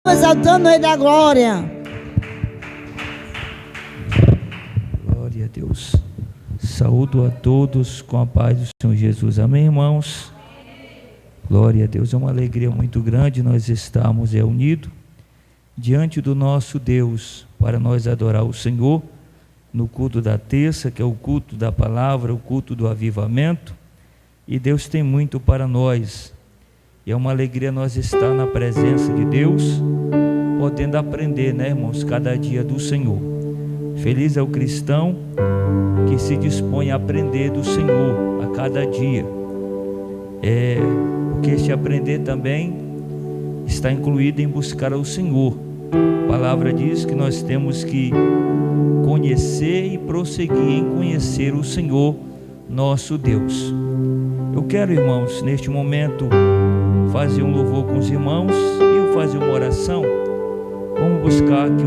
exaltando o Rei da Glória. Glória a Deus. Saúdo a todos com a paz do Senhor Jesus. Amém, irmãos? Glória a Deus. É uma alegria muito grande nós estarmos reunidos diante do nosso Deus para nós adorar o Senhor no culto da terça, que é o culto da palavra, o culto do avivamento. E Deus tem muito para nós. E é uma alegria nós estar na presença de Deus, podendo aprender, né, irmãos, cada dia do Senhor. Feliz é o cristão que se dispõe a aprender do Senhor a cada dia. Porque este aprender também está incluído em buscar ao Senhor. A palavra diz que nós temos que conhecer e prosseguir em conhecer o Senhor, nosso Deus. Eu quero, irmãos, neste momento fazer um louvor com os irmãos e eu fazer uma oração. Vamos buscar aqui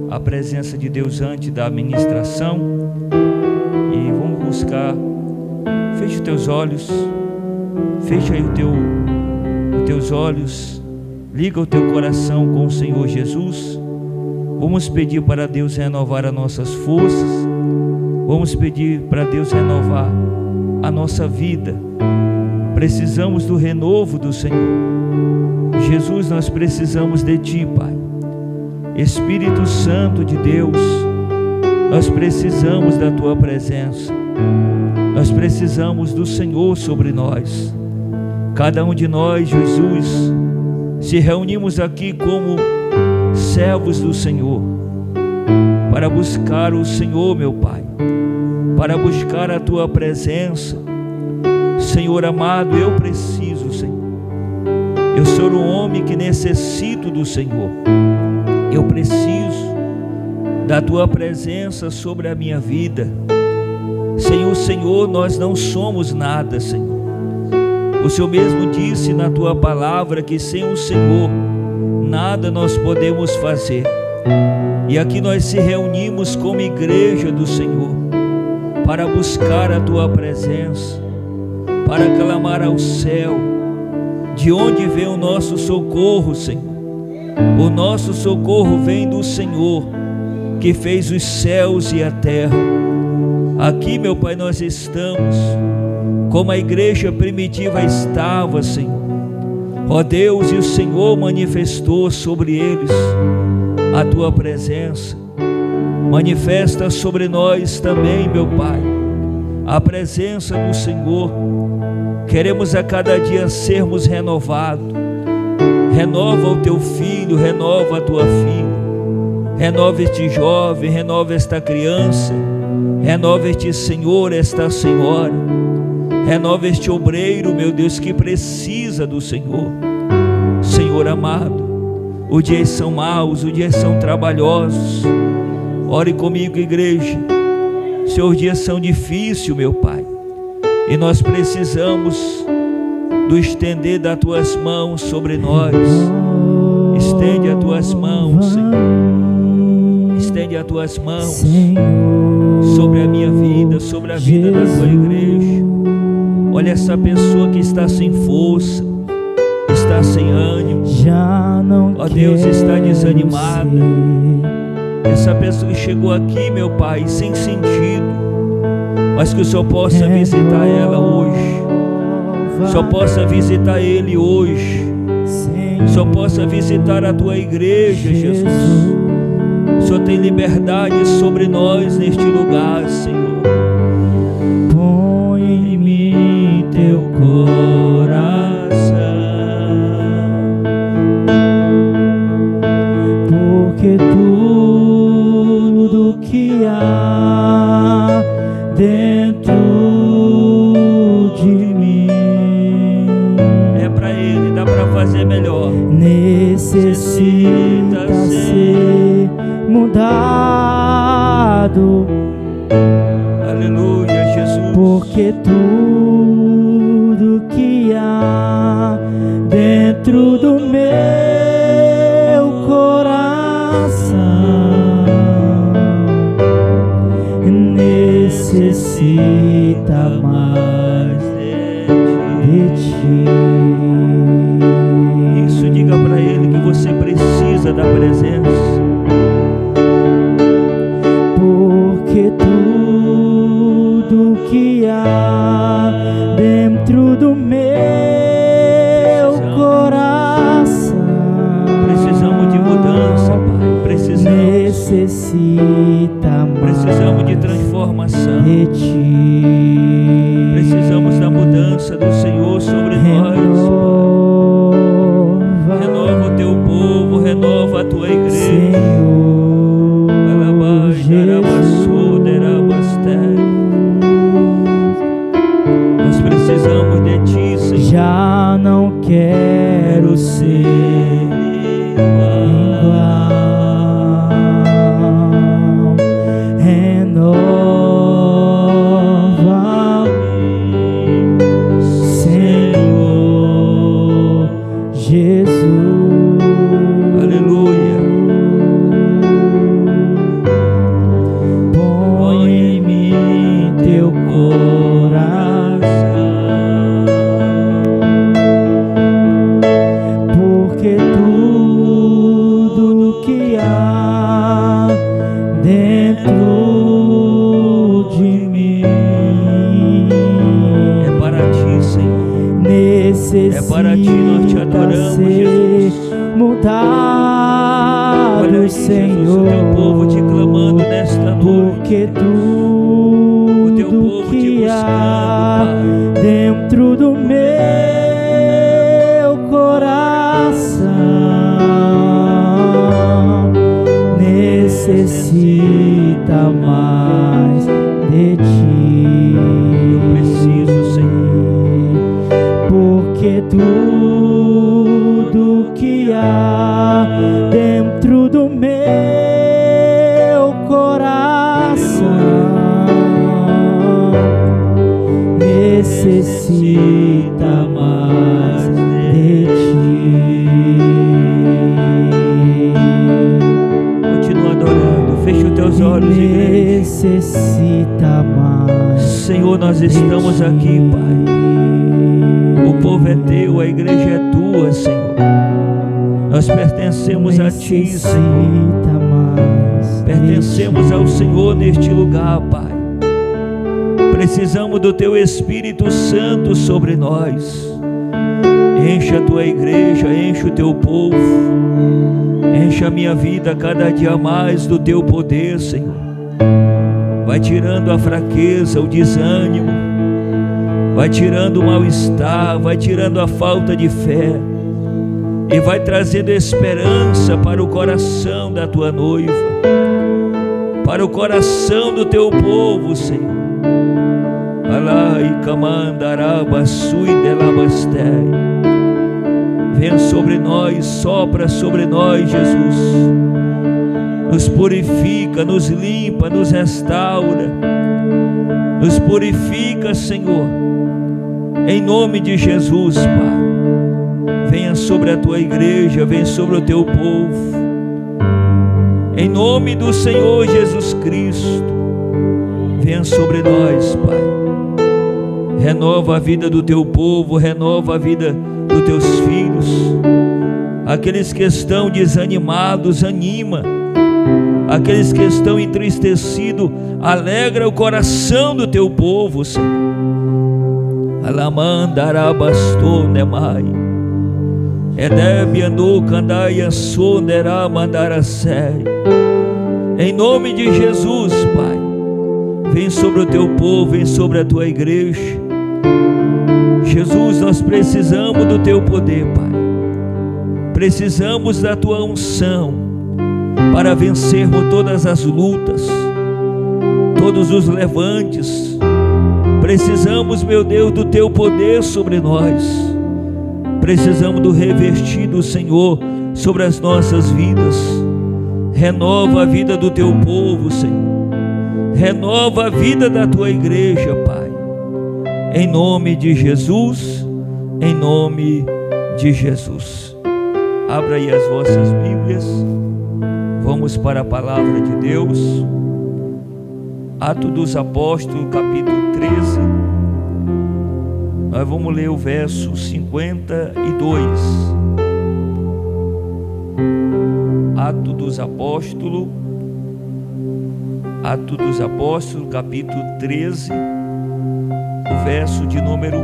a presença de Deus antes da ministração e vamos buscar. Feche os teus olhos, fecha aí os teus olhos, liga o teu coração com o Senhor Jesus. Vamos pedir para Deus renovar as nossas forças, vamos pedir para Deus renovar a nossa vida. Precisamos do renovo do Senhor. Jesus, nós precisamos de Ti, Pai. Espírito Santo de Deus, nós precisamos da Tua presença. Nós precisamos do Senhor sobre nós. Cada um de nós, Jesus, se reunimos aqui como servos do Senhor, para buscar o Senhor, meu Pai, para buscar a Tua presença. Senhor amado, eu preciso, Senhor. Eu sou um homem que necessito do Senhor. Eu preciso da Tua presença sobre a minha vida. Senhor, nós não somos nada, Senhor. O Senhor mesmo disse na Tua palavra que sem o Senhor nada nós podemos fazer. E aqui nós se reunimos como igreja do Senhor para buscar a Tua presença, para clamar ao céu, de onde vem o nosso socorro, Senhor. O nosso socorro vem do Senhor, que fez os céus e a terra. Aqui, meu Pai, nós estamos, como a igreja primitiva estava, Senhor. Ó Deus, e o Senhor manifestou sobre eles a Tua presença. Manifesta sobre nós também, meu Pai, a presença do Senhor. Queremos a cada dia sermos renovados. Renova o Teu filho, renova a Tua filha, renova este jovem, renova esta criança, renova este senhor, esta senhora, renova este obreiro, meu Deus, que precisa do Senhor. Senhor amado, os dias são maus, os dias são trabalhosos. Ore comigo, igreja. Senhor, os dias são difíceis, meu Pai, e nós precisamos do estender das Tuas mãos sobre nós. Estende as Tuas mãos, Senhor. Estende as Tuas mãos sobre a minha vida, sobre a vida da Tua igreja. Olha essa pessoa que está sem força, está sem ânimo, ó Deus, está desanimada. Essa pessoa que chegou aqui, meu Pai, sem sentido, mas que o Senhor possa visitar ela hoje. O Senhor possa visitar ele hoje. O Senhor possa visitar a Tua igreja, Jesus. O Senhor tem liberdade sobre nós neste lugar, Senhor. Põe em mim Teu coração, porque tudo que há dentro de mim é para Ele, dá para fazer melhor. Necessita ser mudado. Aleluia, Jesus. Porque tudo que há dentro do meu coração necessita mais de Ti. Isso, diga para Ele que você precisa. da presença. Porque tudo que há dentro do meu coração Precisamos de mudança, Pai. necessita Precisamos de transformação. de ti. Precisamos da mudança do Senhor sobre nós. Renova o teu povo, renova a tua igreja. Senhor Jesus, nós precisamos de ti, Senhor. já não quero ser igual. Renova-me, Senhor Jesus. Aleluia. Põe em mim teu coração, porque tudo que há dentro de mim É para ti, Senhor. necessita É para ti, nós te adoramos, ser Jesus. mudado, Olha aí, Jesus, Senhor, o teu povo te clamando nesta noite. porque O teu tudo povo te que há buscando, Pai. dentro do meu coração necessita mais de ti. Eu preciso, Senhor. Porque tudo que há dentro do meu coração necessita mais de ti. Continua adorando. Feche os teus olhos, igreja. Necessita mais. Senhor, nós estamos aqui, Pai. O povo é teu, a igreja é tua, Senhor. Nós pertencemos a ti, Senhor. Necessita mais. Pertencemos ao Senhor neste lugar, Pai. Precisamos do teu Espírito Santo sobre nós. Enche a tua igreja, enche o teu povo. Enche a minha vida cada dia mais do teu poder, Senhor. Vai tirando a fraqueza, o desânimo. Vai tirando o mal-estar, vai tirando a falta de fé. E vai trazendo esperança para o coração da tua noiva, para o coração do teu povo, Senhor. Alai camandaraba suidelabasté. Venha sobre nós, sopra sobre nós, Jesus. Nos purifica, nos limpa, nos restaura. Nos purifica, Senhor. Em nome de Jesus, Pai. Venha sobre a tua igreja, venha sobre o teu povo. Em nome do Senhor Jesus Cristo. Venha sobre nós, Pai. Renova a vida do teu povo, renova a vida dos teus filhos. Aqueles que estão desanimados, anima. Aqueles que estão entristecidos, alegra o coração do teu povo, Senhor. Alamandarabastonnemai. Edebianu candaia sonderá mandaracé. Em nome de Jesus, Pai. Vem sobre o teu povo, vem sobre a tua igreja. Jesus, nós precisamos do teu poder, Pai. Precisamos da tua unção para vencermos todas as lutas, todos os levantes. Precisamos, meu Deus, do teu poder sobre nós. Precisamos do revestir do Senhor sobre as nossas vidas. Renova a vida do teu povo, Senhor. Renova a vida da tua igreja, Pai. Em nome de Jesus, em nome de Jesus. Abra aí as vossas Bíblias. Vamos para a palavra de Deus. Atos dos Apóstolos, capítulo 13. Nós vamos ler o verso 52. Atos dos Apóstolos, capítulo 13, o verso de número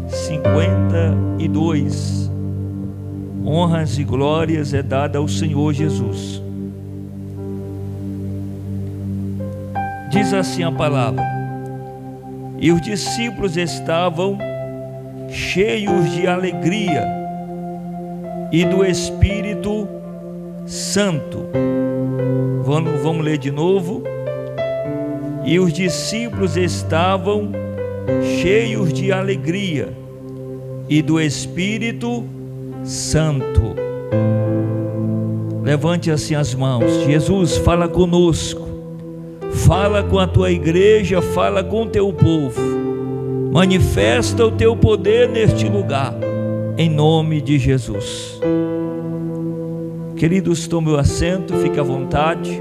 52. Honras e glórias é dada ao Senhor Jesus. Diz assim a palavra: e os discípulos estavam cheios de alegria e do Espírito Santo. Vamos ler de novo. E os discípulos estavam cheios de alegria e do Espírito Santo. Levante assim as mãos. Jesus, fala conosco, fala com a tua igreja, fala com o teu povo, manifesta o teu poder neste lugar, em nome de Jesus. Queridos, tome o assento, fique à vontade,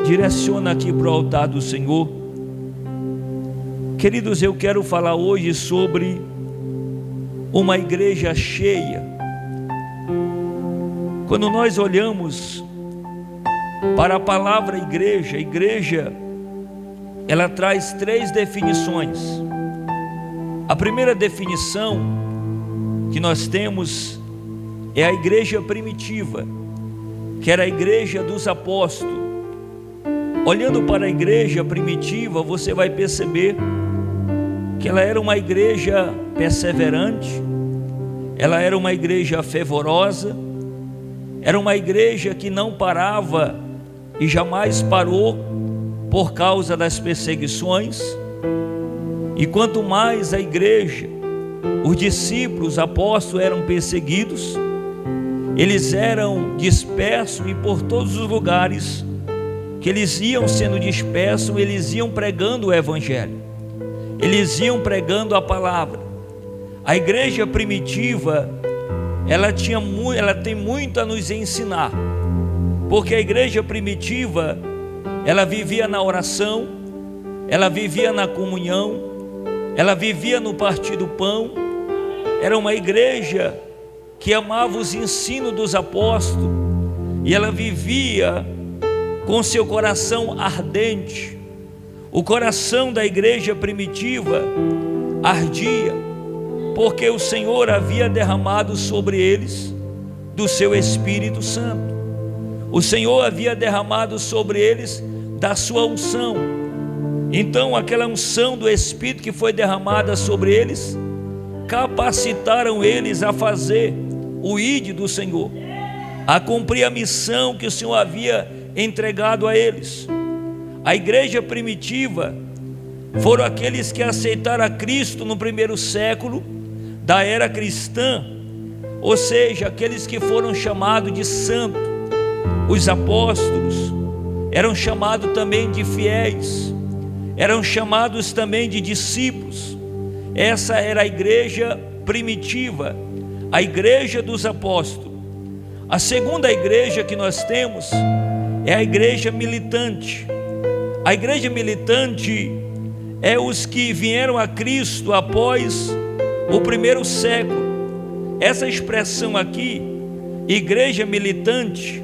direciona aqui para o altar do Senhor. Queridos, eu quero falar hoje sobre uma igreja cheia. Quando nós olhamos para a palavra igreja, igreja, ela traz 3 definições. A primeira definição que nós temos é a igreja primitiva, que era a igreja dos apóstolos. Olhando para a igreja primitiva, você vai perceber que ela era uma igreja perseverante, ela era uma igreja fervorosa, era uma igreja que não parava e jamais parou por causa das perseguições. E quanto mais a igreja, os discípulos, os apóstolos eram perseguidos, eles eram dispersos, e por todos os lugares que eles iam sendo dispersos, eles iam pregando o evangelho, eles iam pregando a palavra. A igreja primitiva, ela tem muito a nos ensinar, porque a igreja primitiva, ela vivia na oração, ela vivia na comunhão, ela vivia no partir do pão. Era uma igreja que amava os ensinos dos apóstolos, e ela vivia com seu coração ardente. O coração da igreja primitiva ardia, porque o Senhor havia derramado sobre eles do seu Espírito Santo. O Senhor havia derramado sobre eles da sua unção. Então aquela unção do Espírito que foi derramada sobre eles, capacitaram eles a fazer o ide do Senhor, a cumprir a missão que o Senhor havia entregado a eles. A igreja primitiva foram aqueles que aceitaram a Cristo no primeiro século da era cristã, ou seja, aqueles que foram chamados de santos. Os apóstolos eram chamados também de fiéis, eram chamados também de discípulos. Essa era a igreja primitiva, a igreja dos apóstolos. A segunda igreja que nós temos é a igreja militante. A igreja militante é os que vieram a Cristo após o primeiro século. Essa expressão aqui, igreja militante,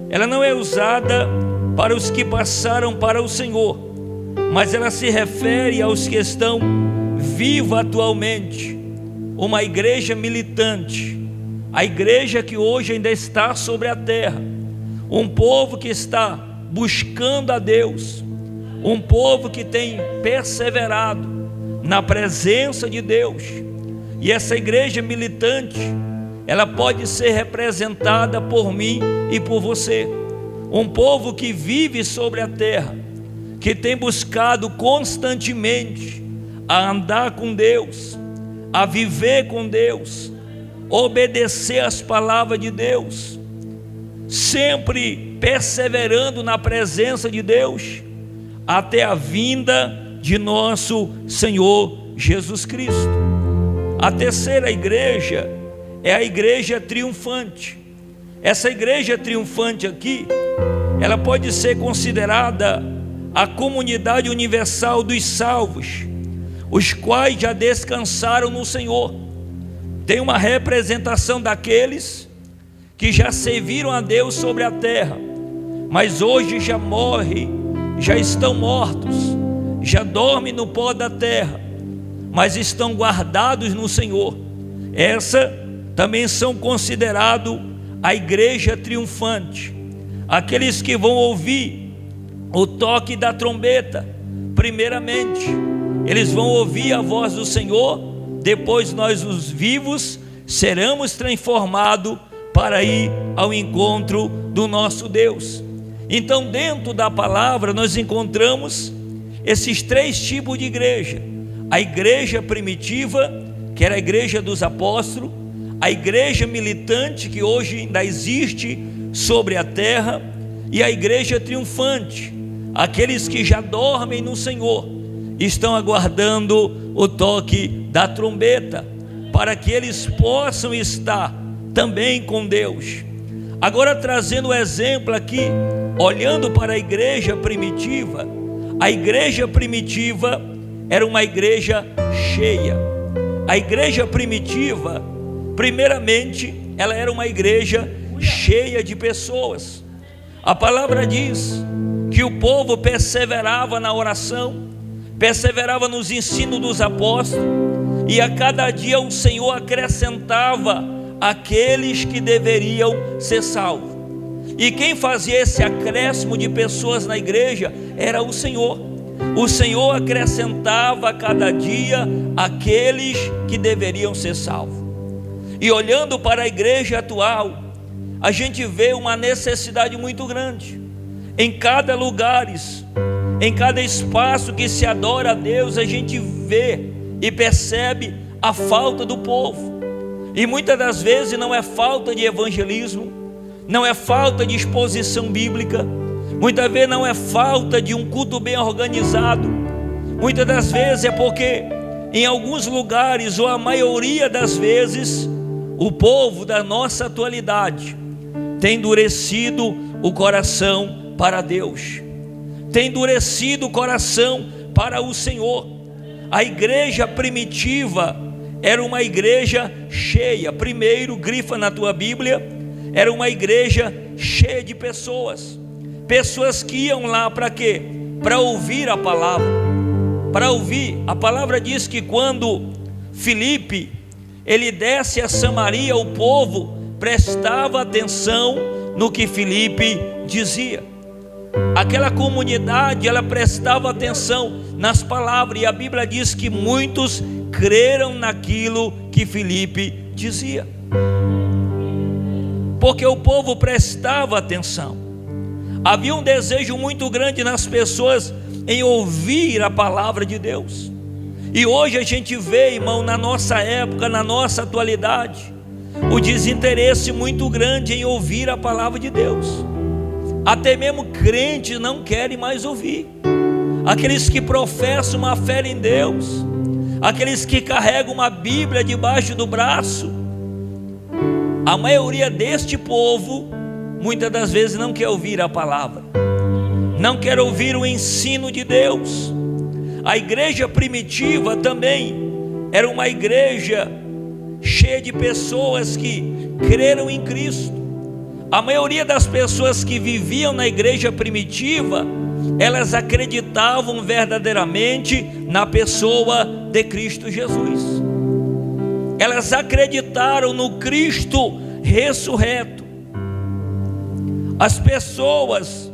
ela não é usada para os que passaram para o Senhor, mas ela se refere aos que estão vivos atualmente. Uma igreja militante, a igreja que hoje ainda está sobre a terra, um povo que está buscando a Deus, um povo que tem perseverado na presença de Deus. E essa igreja militante, ela pode ser representada por mim e por você. Um povo que vive sobre a terra, que tem buscado constantemente a andar com Deus, a viver com Deus, obedecer às palavras de Deus, sempre perseverando na presença de Deus, até a vinda de nosso Senhor Jesus Cristo. A terceira igreja é a igreja triunfante. Essa igreja triunfante aqui, ela pode ser considerada a comunidade universal dos salvos, os quais já descansaram no Senhor. Tem uma representação daqueles que já serviram a Deus sobre a terra, mas hoje já morrem, já estão mortos, já dormem no pó da terra, mas estão guardados no Senhor. Essa também são considerados a igreja triunfante, aqueles que vão ouvir o toque da trombeta. Primeiramente, eles vão ouvir a voz do Senhor, depois nós, os vivos, seremos transformados para ir ao encontro do nosso Deus. Então, dentro da palavra, nós encontramos esses três tipos de igreja: a igreja primitiva, que era a igreja dos apóstolos; a igreja militante, que hoje ainda existe sobre a terra; e a igreja triunfante, aqueles que já dormem no Senhor, estão aguardando o toque da trombeta, para que eles possam estar também com Deus. Agora, trazendo o exemplo aqui, olhando para a igreja primitiva, a igreja primitiva era uma igreja cheia. A igreja primitiva, primeiramente, ela era uma igreja cheia de pessoas. A palavra diz que o povo perseverava na oração, perseverava nos ensinos dos apóstolos, e a cada dia o Senhor acrescentava aqueles que deveriam ser salvos. E quem fazia esse acréscimo de pessoas na igreja era o Senhor. O Senhor acrescentava a cada dia aqueles que deveriam ser salvos. E olhando para a igreja atual, a gente vê uma necessidade muito grande. Em cada lugar, em cada espaço que se adora a Deus, a gente vê e percebe a falta do povo. E muitas das vezes não é falta de evangelismo, não é falta de exposição bíblica, muitas vezes não é falta de um culto bem organizado. Muitas das vezes é porque em alguns lugares, ou a maioria das vezes, o povo da nossa atualidade tem endurecido o coração para Deus, tem endurecido o coração para o Senhor. A igreja primitiva era uma igreja cheia. Primeiro, grifa na tua Bíblia, era uma igreja cheia de pessoas. Pessoas que iam lá para quê? Para ouvir a palavra. Para ouvir. A palavra diz que quando Filipe, ele desce a Samaria, o povo prestava atenção no que Filipe dizia. Aquela comunidade, ela prestava atenção nas palavras, e a Bíblia diz que muitos creram naquilo que Filipe dizia, porque o povo prestava atenção. Havia um desejo muito grande nas pessoas em ouvir a palavra de Deus. E hoje a gente vê, irmão, na nossa época, na nossa atualidade, o desinteresse muito grande em ouvir a palavra de Deus. Até mesmo crentes não querem mais ouvir. Aqueles que professam uma fé em Deus, aqueles que carregam uma Bíblia debaixo do braço, a maioria deste povo, muitas das vezes não quer ouvir a palavra, não quer ouvir o ensino de Deus. A igreja primitiva também era uma igreja cheia de pessoas que creram em Cristo. A maioria das pessoas que viviam na igreja primitiva, elas acreditavam verdadeiramente na pessoa de Cristo Jesus. Elas acreditaram no Cristo ressurreto. As pessoas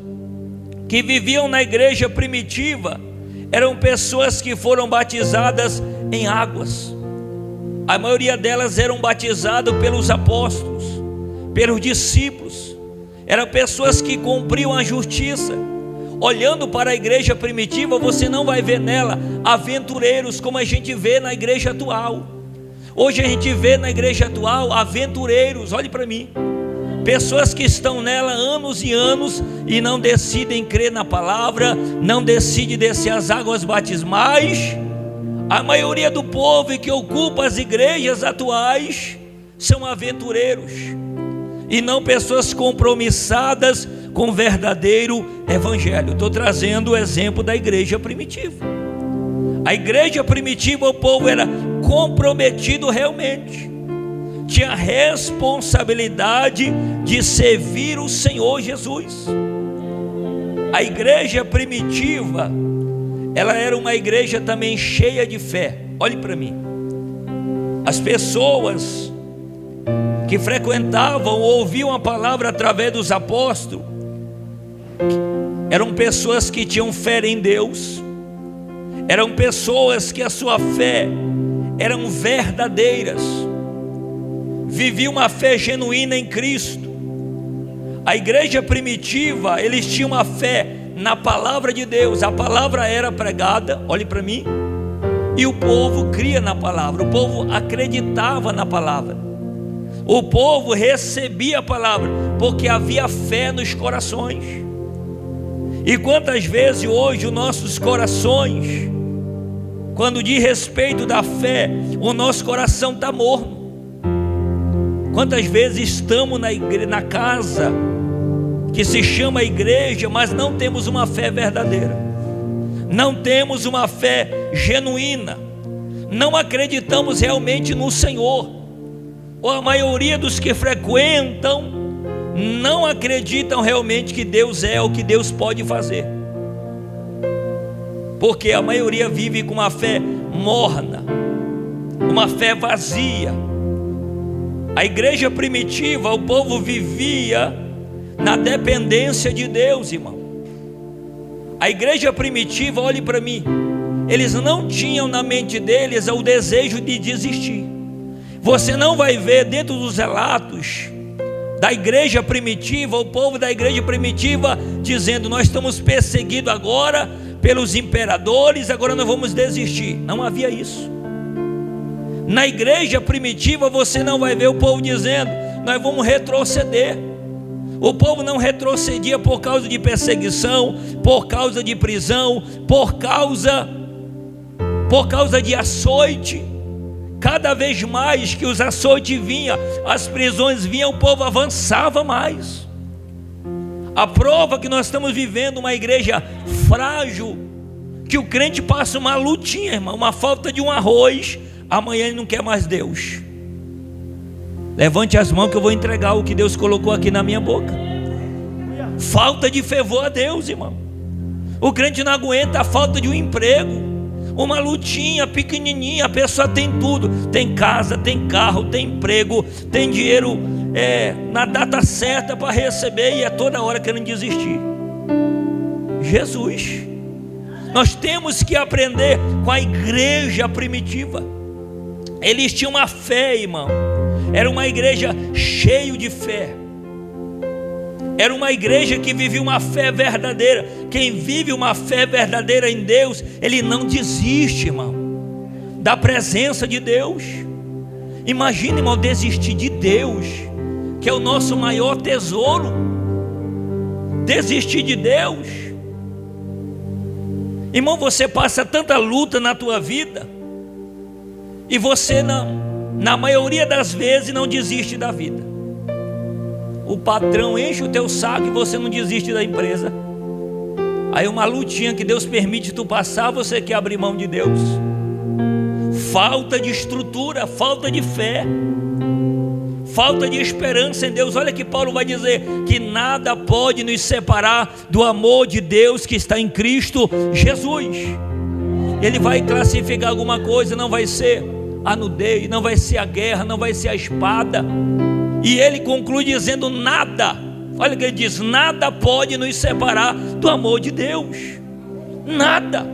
que viviam na igreja primitiva eram pessoas que foram batizadas em águas. A maioria delas eram batizadas pelos apóstolos, pelos discípulos. Eram pessoas que cumpriam a justiça. Olhando para a igreja primitiva, você não vai ver nela aventureiros como a gente vê na igreja atual. Hoje a gente vê na igreja atual aventureiros, olhe para mim, pessoas que estão nela anos e anos e não decidem crer na palavra, não decidem descer as águas batismais. A maioria do povo que ocupa as igrejas atuais são aventureiros e não pessoas compromissadas com o verdadeiro evangelho. Estou trazendo o exemplo da igreja primitiva. A igreja primitiva, o povo era comprometido realmente, tinha responsabilidade de servir o Senhor Jesus. A igreja primitiva, ela era uma igreja também cheia de fé. Olhe para mim. As pessoas que frequentavam ou ouviam a palavra através dos apóstolos eram pessoas que tinham fé em Deus, eram pessoas que a sua fé eram verdadeiras, viviam uma fé genuína em Cristo. A igreja primitiva, eles tinham uma fé na palavra de Deus. A palavra era pregada, olhe para mim, e o povo cria na palavra, o povo acreditava na palavra, o povo recebia a palavra, porque havia fé nos corações. E quantas vezes hoje os nossos corações, quando diz respeito da fé, o nosso coração está morno. Quantas vezes estamos na casa que se chama igreja, mas não temos uma fé verdadeira, não temos uma fé genuína, não acreditamos realmente no Senhor, ou a maioria dos que frequentam não acreditam realmente que Deus é o que Deus pode fazer, porque a maioria vive com uma fé morna, uma fé vazia. A igreja primitiva, o povo vivia na dependência de Deus, irmão. A igreja primitiva, olhe para mim, eles não tinham na mente deles o desejo de desistir. Você não vai ver dentro dos relatos da igreja primitiva, o povo da igreja primitiva dizendo: nós estamos perseguidos agora pelos imperadores, agora nós vamos desistir. Não havia isso. Na igreja primitiva você não vai ver o povo dizendo: nós vamos retroceder. O povo não retrocedia por causa de perseguição, por causa de prisão, por causa de açoite. Cada vez mais que os açoites vinham, as prisões vinham, o povo avançava mais. A prova que nós estamos vivendo uma igreja frágil, que o crente passa uma lutinha, irmão, uma falta de um arroz, amanhã ele não quer mais Deus. Levante as mãos que eu vou entregar o que Deus colocou aqui na minha boca. Falta de fervor a Deus, irmão. O crente não aguenta a falta de um emprego, uma lutinha pequenininha. A pessoa tem tudo, tem casa, tem carro, tem emprego, tem dinheiro na data certa para receber, e é toda hora querendo desistir. Jesus, nós temos que aprender com a igreja primitiva. Eles tinham uma fé, irmão. Era uma igreja cheia de fé. Era uma igreja que vivia uma fé verdadeira. Quem vive uma fé verdadeira em Deus, ele não desiste, irmão, da presença de Deus. Imagina, irmão, desistir de Deus, que é o nosso maior tesouro. Desistir de Deus. Irmão, você passa tanta luta na tua vida, e você na maioria das vezes não desiste da vida. O patrão enche o teu saco e você não desiste da empresa. Aí uma lutinha que Deus permite tu passar, você quer abrir mão de Deus. Falta de estrutura, falta de fé, falta de esperança em Deus. Olha que Paulo vai dizer que nada pode nos separar do amor de Deus que está em Cristo Jesus. Ele vai classificar alguma coisa, não vai ser a nudez, não vai ser a guerra, não vai ser a espada. E ele conclui dizendo: nada, olha o que ele diz: nada pode nos separar do amor de Deus. Nada.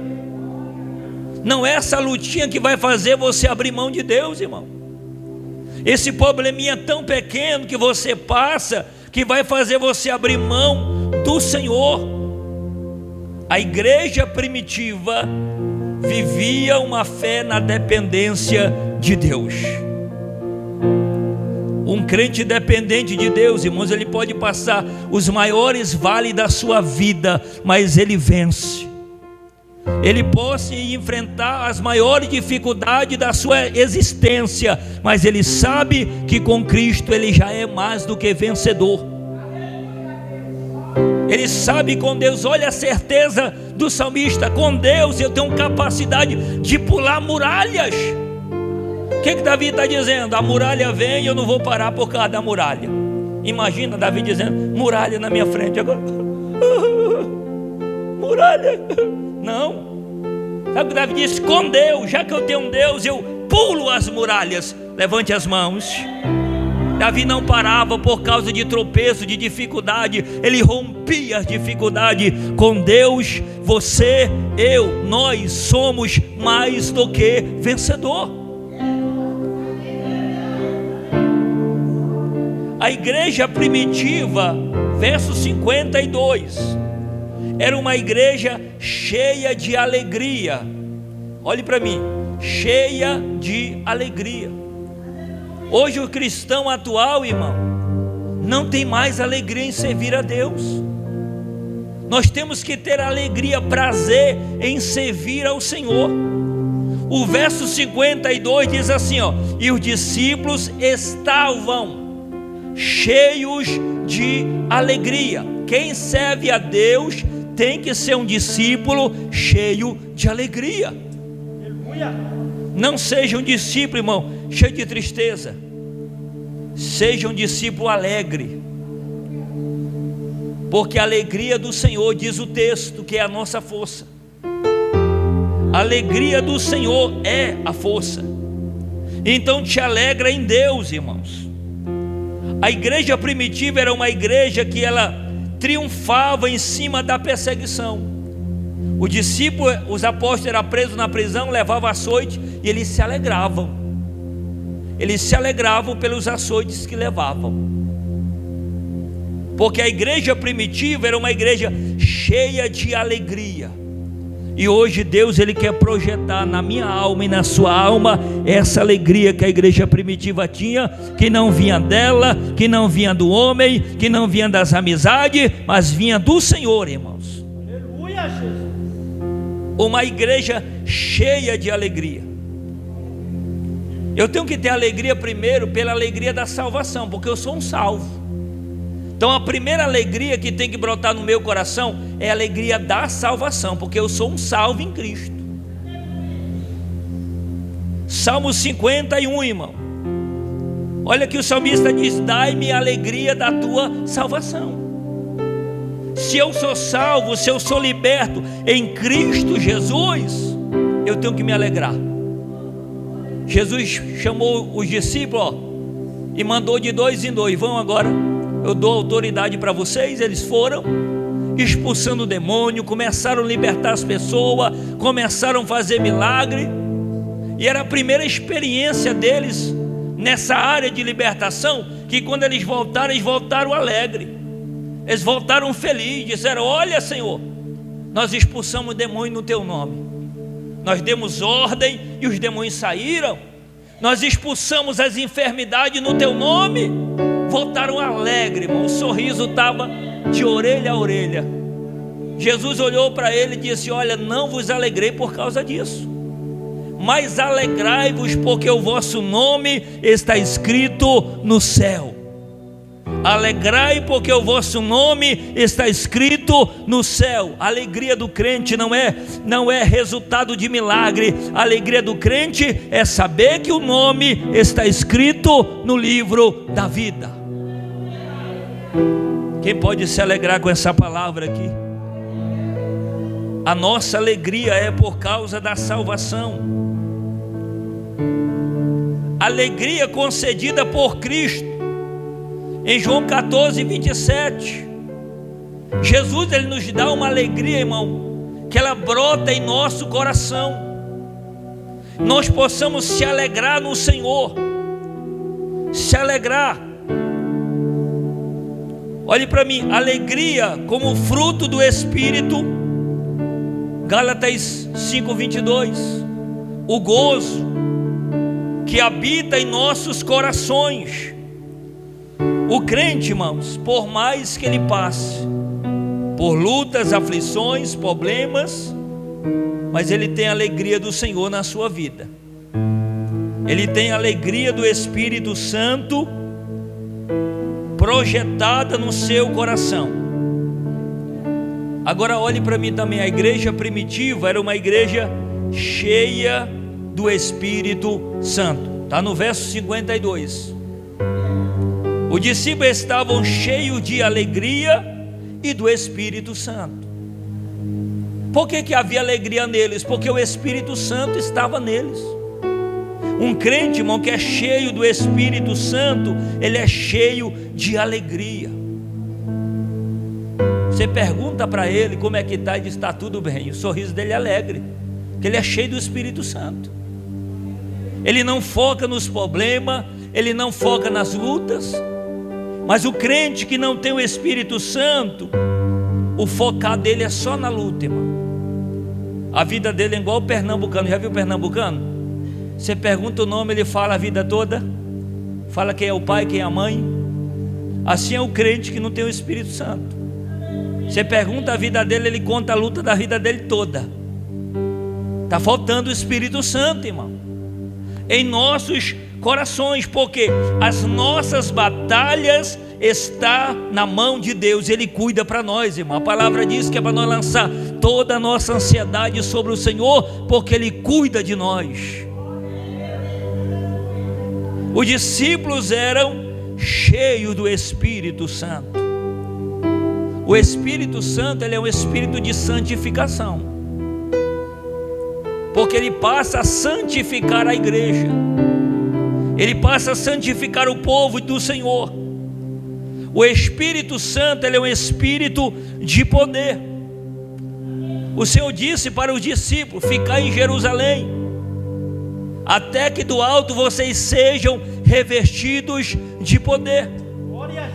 Não é essa lutinha que vai fazer você abrir mão de Deus, irmão. Esse probleminha tão pequeno que você passa, que vai fazer você abrir mão do Senhor. A igreja primitiva vivia uma fé na dependência de Deus. Um crente dependente de Deus, irmãos, ele pode passar os maiores vales da sua vida, mas ele vence. Ele pode enfrentar as maiores dificuldades da sua existência, mas ele sabe que com Cristo ele já é mais do que vencedor. Ele sabe com Deus, olha a certeza do salmista: com Deus eu tenho capacidade de pular muralhas. O que Davi está dizendo? A muralha vem e eu não vou parar por causa da muralha. Imagina Davi dizendo: muralha na minha frente agora. Muralha. Não. Sabe o que Davi disse? Com Deus, já que eu tenho um Deus, eu pulo as muralhas. Levante as mãos. Davi não parava por causa de tropeço, de dificuldade. Ele rompia as dificuldades. Com Deus, você, eu, nós somos mais do que vencedor. A igreja primitiva, verso 52, era uma igreja cheia de alegria. Olhe para mim, cheia de alegria. Hoje o cristão atual, irmão, não tem mais alegria em servir a Deus. Nós temos que ter alegria, prazer em servir ao Senhor. O verso 52 diz assim, ó: e os discípulos estavam cheios de alegria. Quem serve a Deus tem que ser um discípulo cheio de alegria. Não seja um discípulo, irmão, cheio de tristeza. Seja um discípulo alegre, porque a alegria do Senhor, diz o texto, que é a nossa força. A alegria do Senhor é a força. Então te alegra em Deus, irmãos. A igreja primitiva era uma igreja que ela triunfava em cima da perseguição. O discípulo, os apóstolos eram presos na prisão, levavam açoite e eles se alegravam. Eles se alegravam pelos açoites que levavam. Porque a igreja primitiva era uma igreja cheia de alegria. E hoje Deus, Ele quer projetar na minha alma e na sua alma essa alegria que a igreja primitiva tinha, que não vinha dela, que não vinha do homem, que não vinha das amizades, mas vinha do Senhor, irmãos. Aleluia, Jesus. Uma igreja cheia de alegria. Eu tenho que ter alegria primeiro pela alegria da salvação, porque eu sou um salvo. Então a primeira alegria que tem que brotar no meu coração é a alegria da salvação, porque eu sou um salvo em Cristo. Salmo 51, irmão. Olha que o salmista diz: dai-me a alegria da tua salvação. Se eu sou salvo, se eu sou liberto em Cristo Jesus, eu tenho que me alegrar. Jesus chamou os discípulos, ó, e mandou de 2 em 2: vão agora, eu dou autoridade para vocês. Eles foram expulsando o demônio, começaram a libertar as pessoas, começaram a fazer milagre. E era a primeira experiência deles nessa área de libertação, que quando eles voltaram alegres, eles voltaram felizes, disseram: olha, Senhor, nós expulsamos o demônio no teu nome, nós demos ordem e os demônios saíram, nós expulsamos as enfermidades no teu nome. Voltaram alegres, irmão. O sorriso estava de orelha a orelha. Jesus olhou para ele e disse: olha, não vos alegrei por causa disso, mas alegrai-vos porque o vosso nome está escrito no céu. Alegrai porque o vosso nome está escrito no céu. A alegria do crente não é resultado de milagre. A alegria do crente é saber que o nome está escrito no livro da vida. Quem pode se alegrar com essa palavra aqui? A nossa alegria é por causa da salvação. Alegria concedida por Cristo. Em João 14, 27, Jesus, Ele nos dá uma alegria, irmão, que ela brota em nosso coração. Nós possamos se alegrar no Senhor. Se alegrar. Olhe para mim, alegria como fruto do Espírito. Gálatas 5, 22. O gozo que habita em nossos corações. O crente, irmãos, por mais que ele passe por lutas, aflições, problemas, mas ele tem a alegria do Senhor na sua vida. Ele tem a alegria do Espírito Santo projetada no seu coração. Agora olhe para mim também. A igreja primitiva era uma igreja cheia do Espírito Santo. Está no verso 52. Os discípulos estavam cheios de alegria e do Espírito Santo. Por que havia alegria neles? Porque o Espírito Santo estava neles. Um crente, irmão, que é cheio do Espírito Santo, ele é cheio de alegria. Você pergunta para ele como é que está, e diz: está tudo bem. O sorriso dele é alegre, porque ele é cheio do Espírito Santo. Ele não foca nos problemas, ele não foca nas lutas. Mas o crente que não tem o Espírito Santo, o focar dele é só na luta, irmão. A vida dele é igual o pernambucano. Já viu o pernambucano? Você pergunta o nome, ele fala a vida toda, fala quem é o pai, quem é a mãe. Assim é o crente que não tem o Espírito Santo. Você pergunta a vida dele, ele conta a luta da vida dele toda. Está faltando o Espírito Santo, irmão, em nossos corações, porque as nossas batalhas estão na mão de Deus. Ele cuida para nós, irmão. A palavra diz que é para nós lançar toda a nossa ansiedade sobre o Senhor, porque Ele cuida de nós. Os discípulos eram cheios do Espírito Santo. O Espírito Santo, ele é um espírito de santificação, porque ele passa a santificar a igreja, ele passa a santificar o povo do Senhor. O Espírito Santo, ele é um espírito de poder. O Senhor disse para os discípulos: ficai em Jerusalém, até que do alto vocês sejam revestidos de poder.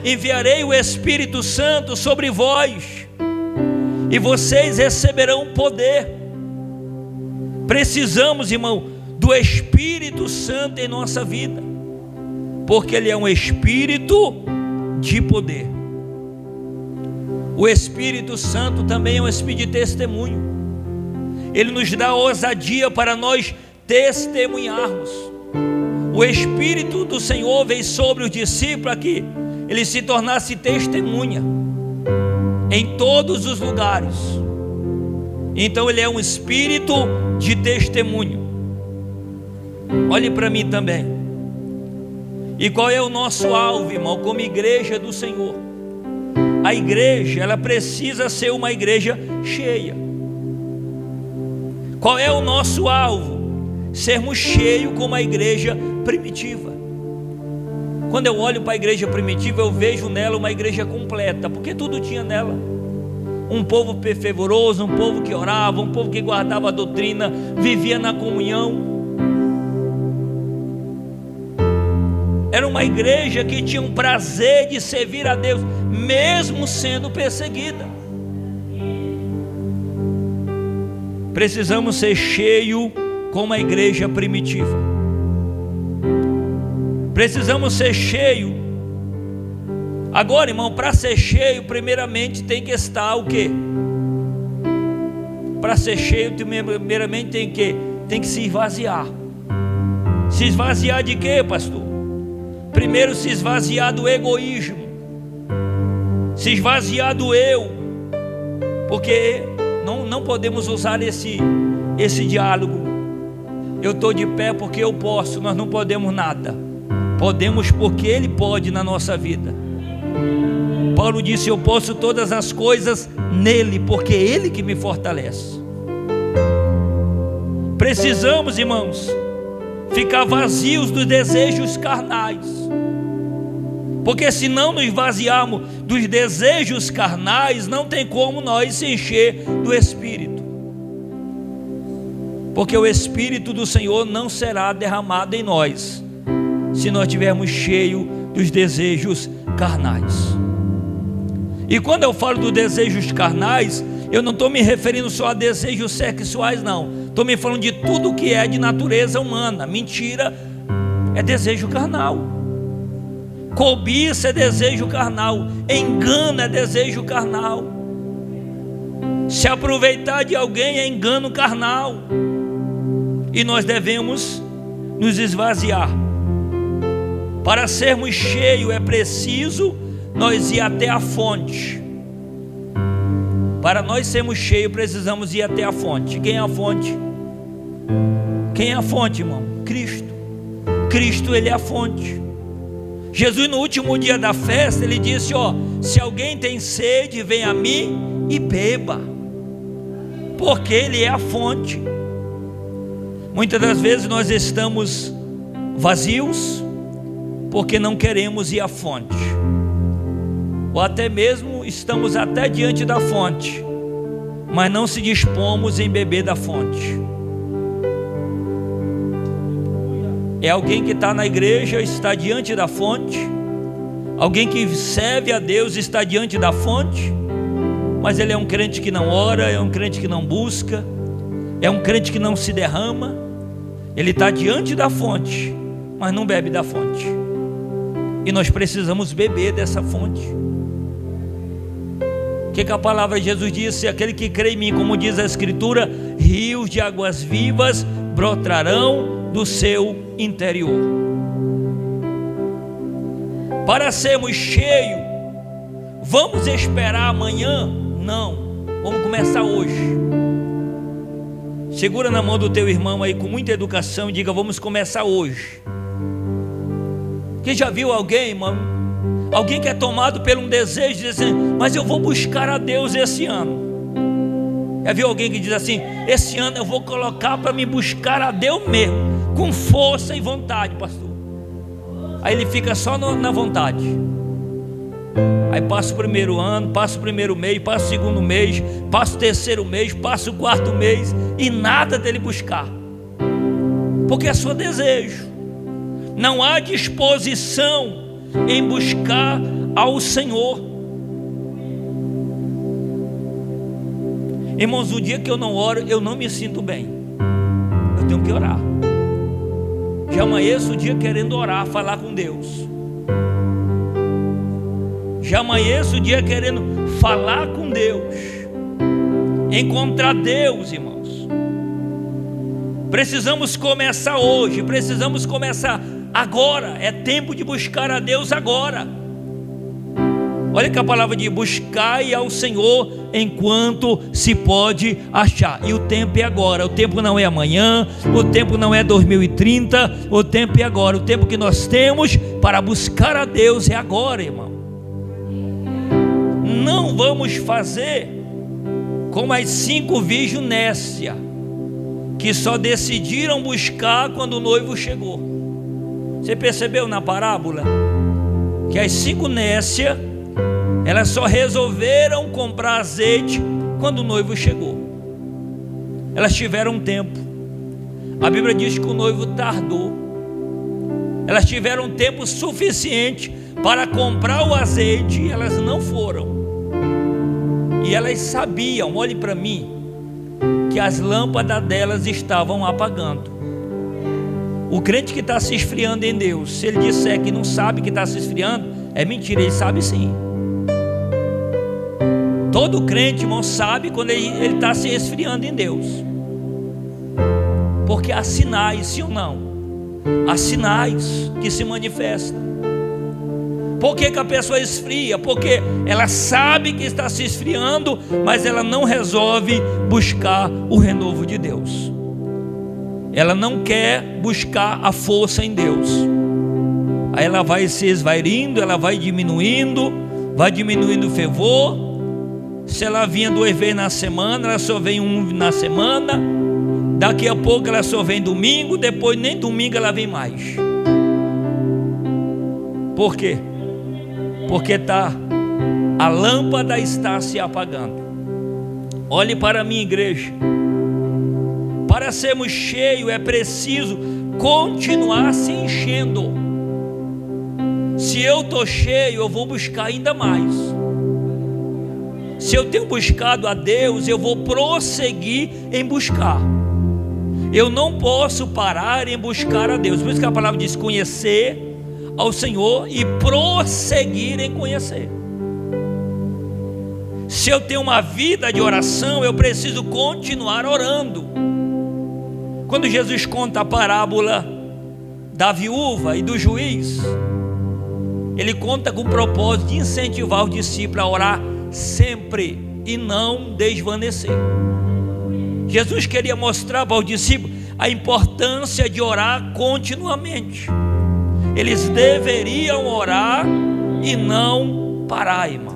Enviarei o Espírito Santo sobre vós, e vocês receberão poder. Precisamos, irmão, do Espírito Santo em nossa vida, porque ele é um espírito de poder. O Espírito Santo também é um espírito de testemunho. Ele nos dá ousadia para nós testemunharmos. O Espírito do Senhor veio sobre os discípulos aqui, ele se tornasse testemunha em todos os lugares. Então ele é um espírito de testemunho. Olhe para mim também. E qual é o nosso alvo, irmão, como igreja do Senhor? A igreja, ela precisa ser uma igreja cheia. Qual é o nosso alvo? Sermos cheios como a igreja primitiva. Quando eu olho para a igreja primitiva, eu vejo nela uma igreja completa, porque tudo tinha nela. Um povo fervoroso, um povo que orava, um povo que guardava a doutrina, vivia na comunhão. Era uma igreja que tinha um prazer de servir a Deus, mesmo sendo perseguida. Precisamos ser cheios como a igreja primitiva. Precisamos ser cheios. Agora, irmão, para ser cheio, primeiramente tem que estar o quê? Para ser cheio, primeiramente tem que se esvaziar. Se esvaziar de quê, pastor? Primeiro, se esvaziar do egoísmo, se esvaziar do eu, porque não podemos usar esse diálogo. Eu estou de pé porque eu posso. Nós não podemos nada. Podemos porque Ele pode na nossa vida. Paulo disse: eu posso todas as coisas nele, porque é Ele que me fortalece. Precisamos, irmãos, ficar vazios dos desejos carnais, porque se não nos vaziarmos dos desejos carnais, não tem como nós se encher do Espírito, porque o Espírito do Senhor não será derramado em nós se nós estivermos cheios dos desejos carnais. E quando eu falo dos desejos carnais, eu não estou me referindo só a desejos sexuais, não. Estou me falando de tudo que é de natureza humana. Mentira é desejo carnal, cobiça é desejo carnal, engano é desejo carnal, se aproveitar de alguém é engano carnal. E nós devemos nos esvaziar. Para sermos cheios é preciso nós ir até a fonte. Para nós sermos cheios precisamos ir até a fonte. Quem é a fonte? Quem é a fonte, irmão? Cristo. Cristo, Ele é a fonte. Jesus, no último dia da festa, Ele disse: se alguém tem sede, vem a mim e beba, porque Ele é a fonte. Muitas das vezes nós estamos vazios porque não queremos ir à fonte, ou até mesmo estamos até diante da fonte, mas não se dispomos em beber da fonte. É alguém que está na igreja, está diante da fonte. Alguém que serve a Deus está diante da fonte, mas ele é um crente que não ora, é um crente que não busca, é um crente que não se derrama. Ele está diante da fonte, mas não bebe da fonte. E nós precisamos beber dessa fonte. O que a palavra de Jesus disse? Aquele que crê em mim, como diz a Escritura, rios de águas vivas brotarão do seu interior. Para sermos cheios, vamos esperar amanhã? Não, vamos começar hoje. Segura na mão do teu irmão aí com muita educação e diga: vamos começar hoje. Quem já viu alguém, irmão? Alguém que é tomado por um desejo de dizer: mas eu vou buscar a Deus esse ano. Já viu alguém que diz assim: esse ano eu vou colocar para me buscar a Deus mesmo, com força e vontade, pastor. Aí ele fica só na vontade. Aí passa o primeiro ano, passa o primeiro mês, passa o segundo mês, passa o terceiro mês, passa o quarto mês, e nada dele buscar, porque é só desejo. Não há disposição em buscar ao Senhor. Irmãos, o dia que eu não oro, eu não me sinto bem. Eu tenho que orar. Já amanheço o dia querendo orar, falar com Deus. Já amanheço o dia querendo falar com Deus, encontrar Deus, irmãos. Precisamos começar hoje, precisamos começar agora. É tempo de buscar a Deus agora. Olha que a palavra diz: buscai ao Senhor enquanto se pode achar. E o tempo é agora. O tempo não é amanhã, o tempo não é 2030, o tempo é agora. O tempo que nós temos para buscar a Deus é agora, irmão. Não vamos fazer como as 5 virgens nécias, que só decidiram buscar quando o noivo chegou. Você percebeu na parábola que as 5 nécias, elas só resolveram comprar azeite quando o noivo chegou. Elas tiveram tempo. A Bíblia diz que o noivo tardou. Elas tiveram tempo suficiente para comprar o azeite e elas não foram. E elas sabiam, olhe para mim, que as lâmpadas delas estavam apagando. O crente que está se esfriando em Deus, se ele disser que não sabe que está se esfriando, é mentira, ele sabe sim. Todo crente, irmão, sabe quando ele está se esfriando em Deus, porque há sinais, sim ou não? Há sinais que se manifestam. Por que a pessoa esfria? Porque ela sabe que está se esfriando, mas ela não resolve buscar o renovo de Deus. Ela não quer buscar a força em Deus. Aí ela vai se esvairindo, ela vai diminuindo o fervor. Se ela vinha 2 vezes na semana, ela só vem 1 na semana. Daqui a pouco ela só vem domingo, depois nem domingo ela vem mais. Por quê? Porque a lâmpada está se apagando. Olhe para a minha igreja. Para sermos cheios é preciso continuar se enchendo. Se eu estou cheio, eu vou buscar ainda mais. Se eu tenho buscado a Deus, eu vou prosseguir em buscar. Eu não posso parar em buscar a Deus. Por isso que a palavra diz: conhecer ao Senhor e prosseguir em conhecer. Se eu tenho uma vida de oração, eu preciso continuar orando. Quando Jesus conta a parábola da viúva e do juiz, ele conta com o propósito de incentivar os discípulos a orar sempre e não desvanecer. Jesus queria mostrar para os discípulos a importância de orar continuamente. eles deveriam orar e não parar, irmão.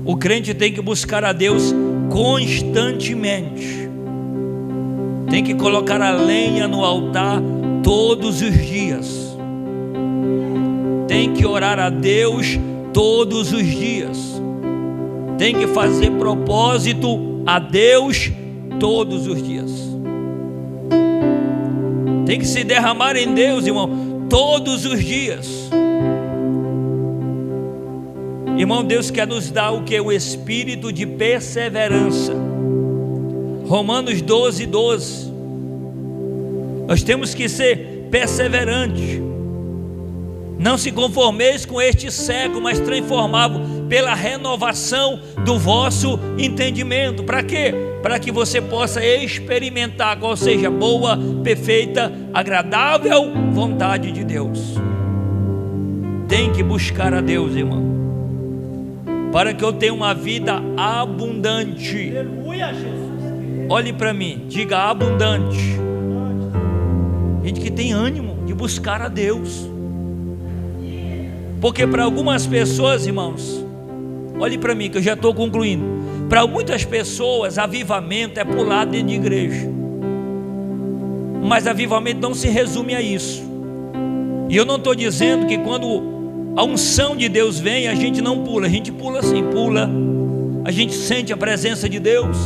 O crente tem que buscar a Deus constantemente, tem que colocar a lenha no altar todos os dias, tem que orar a Deus todos os dias, tem que fazer propósito a Deus todos os dias, tem que se derramar em Deus, irmão, todos os dias. Irmão, Deus quer nos dar o que? O espírito de perseverança. Romanos 12:12. Nós temos que ser perseverantes. Não se conformeis com este século, mas transformai-vos pela renovação do vosso entendimento. Para quê? Para que você possa experimentar qual seja a boa, perfeita, agradável vontade de Deus. Tem que buscar a Deus, irmão, para que eu tenha uma vida abundante. Olhe para mim, diga abundante. Gente que tem ânimo de buscar a Deus. Porque para algumas pessoas, irmãos, olhe para mim que eu já estou concluindo. Para muitas pessoas, avivamento é pular dentro de igreja. Mas avivamento não se resume a isso. E eu não estou dizendo que quando a unção de Deus vem, a gente não pula. A gente pula sim, pula. A gente sente a presença de Deus.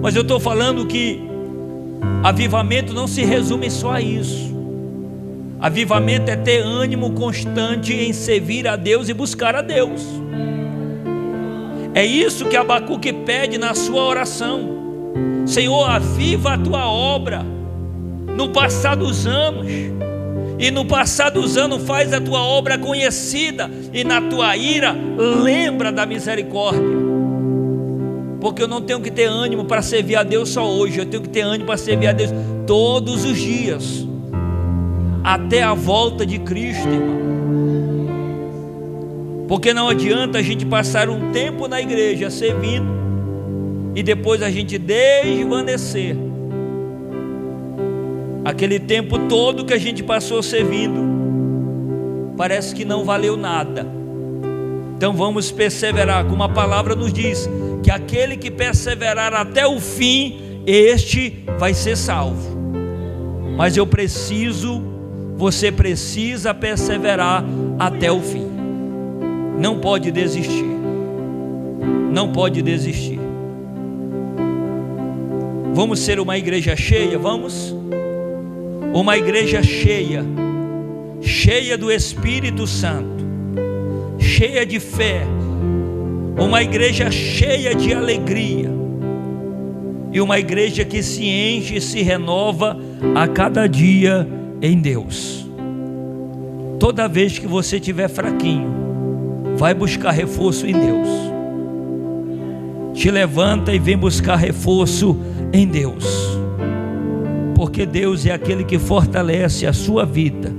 Mas eu estou falando que avivamento não se resume só a isso. Avivamento é ter ânimo constante em servir a Deus e buscar a Deus. É isso que Abacuque pede na sua oração. Senhor, aviva a tua obra no passar dos anos. E no passar dos anos faz a tua obra conhecida, e na tua ira lembra da misericórdia. Porque eu não tenho que ter ânimo para servir a Deus só hoje, eu tenho que ter ânimo para servir a Deus todos os dias, até a volta de Cristo, irmão. Porque não adianta a gente passar um tempo na igreja servindo e depois a gente desvanecer. Aquele tempo todo que a gente passou servindo, parece que não valeu nada. Então vamos perseverar, como a palavra nos diz, que aquele que perseverar até o fim, este vai ser salvo. Mas você precisa perseverar até o fim. Não pode desistir. Não pode desistir. Vamos ser uma igreja cheia, vamos? Uma igreja cheia, cheia do Espírito Santo, cheia de fé, uma igreja cheia de alegria, e uma igreja que se enche e se renova a cada dia em Deus. Toda vez que você estiver fraquinho, vai buscar reforço em Deus. Te levanta e vem buscar reforço em Deus. Porque Deus é aquele que fortalece a sua vida,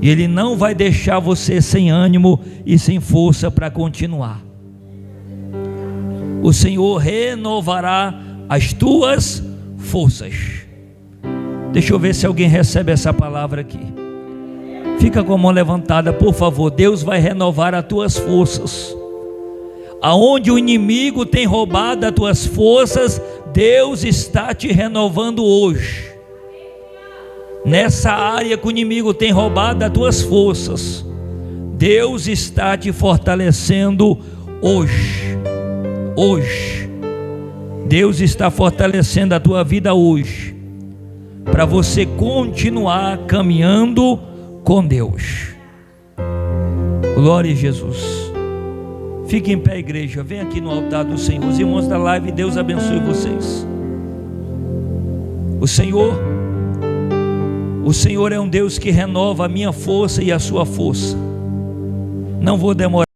e Ele não vai deixar você sem ânimo e sem força para continuar. O Senhor renovará as tuas forças. Deixa eu ver se alguém recebe essa palavra aqui. Fica com a mão levantada, por favor. Deus vai renovar as tuas forças. Aonde o inimigo tem roubado as tuas forças, Deus está te renovando hoje. Nessa área que o inimigo tem roubado as tuas forças, Deus está te fortalecendo hoje. Hoje Deus está fortalecendo a tua vida hoje, para você continuar caminhando com Deus. Glória a Jesus. Fique em pé, igreja. Vem aqui no altar do Senhor. Os irmãos da live, Deus abençoe vocês. O Senhor é um Deus que renova a minha força e a sua força. Não vou demorar.